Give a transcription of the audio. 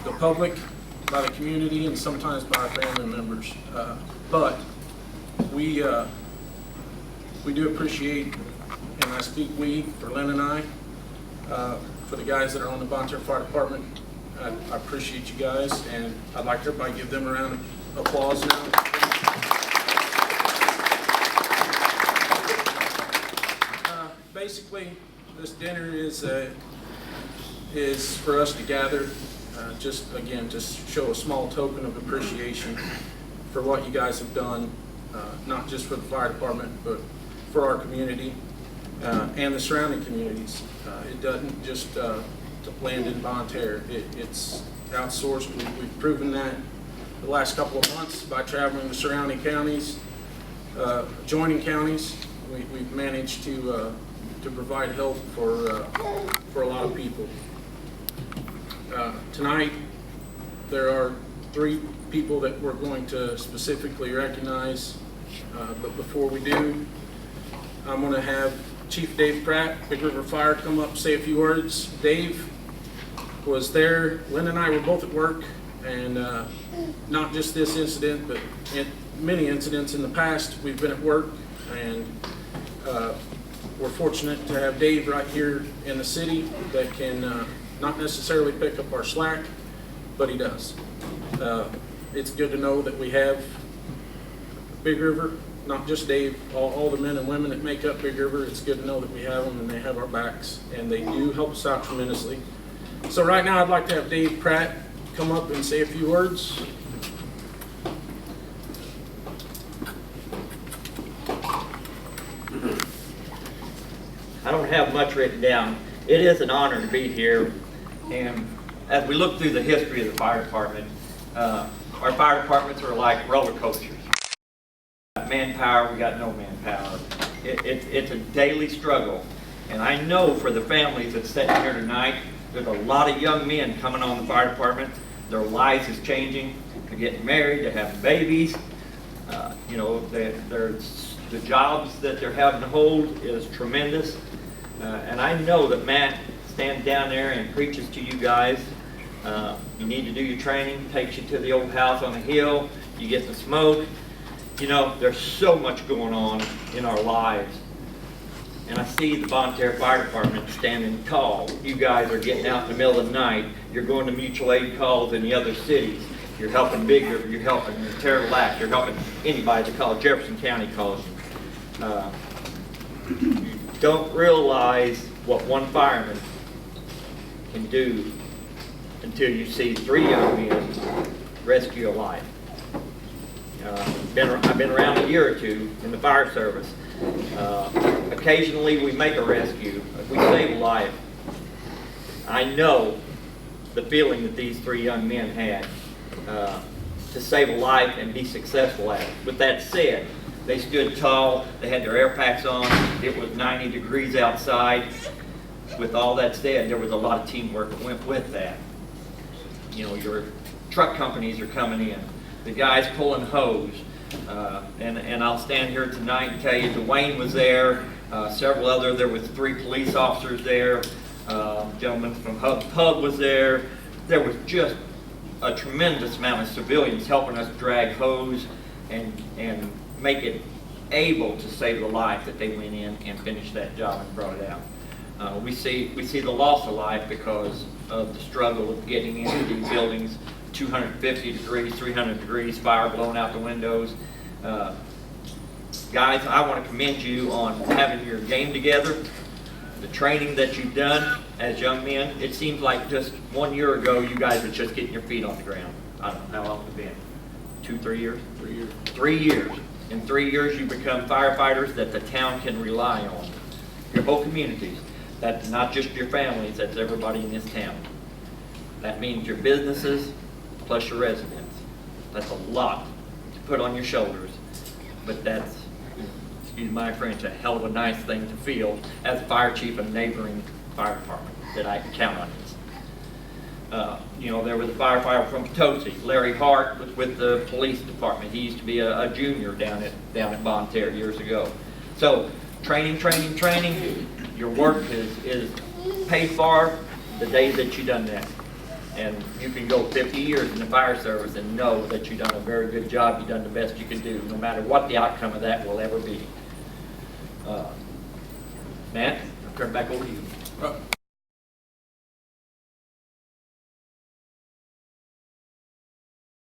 the public, by the community, and sometimes by our family members. But we do appreciate, and I speak we for Lynn and I, for the guys that are on the Bonne Terre Fire Department. I appreciate you guys, and I'd like everybody to give them a round of applause now. Basically, this dinner is for us to gather, just show a small token of appreciation for what you guys have done, not just for the fire department, but for our community and the surrounding communities. It doesn't just land in Bonne Terre. It's outsourced. We've proven that the last couple of months by traveling to surrounding counties, adjoining counties. We've managed to provide help for a lot of people. Tonight, there are 3 people that we're going to specifically recognize, but before we do, I'm going to have Chief Dave Pratt, Big River Fire, come up and say a few words. Dave was there. Lynn and I were both at work, and not just this incident, but in many incidents in the past, we've been at work, and we're fortunate to have Dave right here in the city that can not necessarily pick up our slack, but he does. It's good to know that we have Big River, not just Dave, all the men and women that make up Big River. It's good to know that we have them and they have our backs, and they do help us out tremendously. So right now I'd like to have Dave Pratt come up and say a few words. I don't have much written down. It is an honor to be here, and as we look through the history of the fire department, our fire departments are like roller coasters. We got manpower, we got no manpower. It's a daily struggle, and I know for the families that's sitting here tonight, there's a lot of young men coming on the fire department. Their lives is changing. They're getting married, they're having babies. You know, the jobs that they're having to hold is tremendous. And I know that Matt stands down there and preaches to you guys. You need to do your training, takes you to the old house on the hill, you get the smoke. You know, there's so much going on in our lives. And I see the Bonne Terre Fire Department standing tall. You guys are getting out in the middle of the night. You're going to mutual aid calls in the other cities. You're helping Big River, you're helping Terre Lac, you're helping anybody that calls Jefferson County calls you. Don't realize what one fireman can do until you see 3 young men rescue a life. I've been around a year or 2 in the fire service. Occasionally we make a rescue, we save a life. I know the feeling that these 3 young men had to save a life and be successful at it. With that said, they stood tall, they had their air packs on, it was 90 degrees outside. With all that said, there was a lot of teamwork that went with that. You know, your truck companies are coming in, the guys pulling hose, and I'll stand here tonight and tell you Dwayne was there, there was 3 police officers there, gentleman from Hub was there. There was just a tremendous amount of civilians helping us drag hose and make it able to save the life that they went in and finished that job and brought it out. We see the loss of life because of the struggle of getting into these buildings, 250 degrees, 300 degrees, fire blowing out the windows. Guys, I want to commend you on having your game together, the training that you've done as young men. It seems like just 1 year ago you guys were just getting your feet on the ground. I don't know how long it's been. 2, 3 years? 3 years. 3 years. In 3 years, you become firefighters that the town can rely on. Your whole communities. That's not just your families, that's everybody in this town. That means your businesses plus your residents. That's a lot to put on your shoulders. But that's, excuse my French, a hell of a nice thing to feel as a fire chief of a neighboring fire department that I can count on this. You know, there was a firefighter from Potosi. Larry Hart was with the police department. He used to be a junior down at Bonne Terre years ago. So training. Your work is paid for the day that you've done that. And you can go 50 years in the fire service and know that you've done a very good job, you've done the best you can do, no matter what the outcome of that will ever be. Matt, I'll turn it back over to you.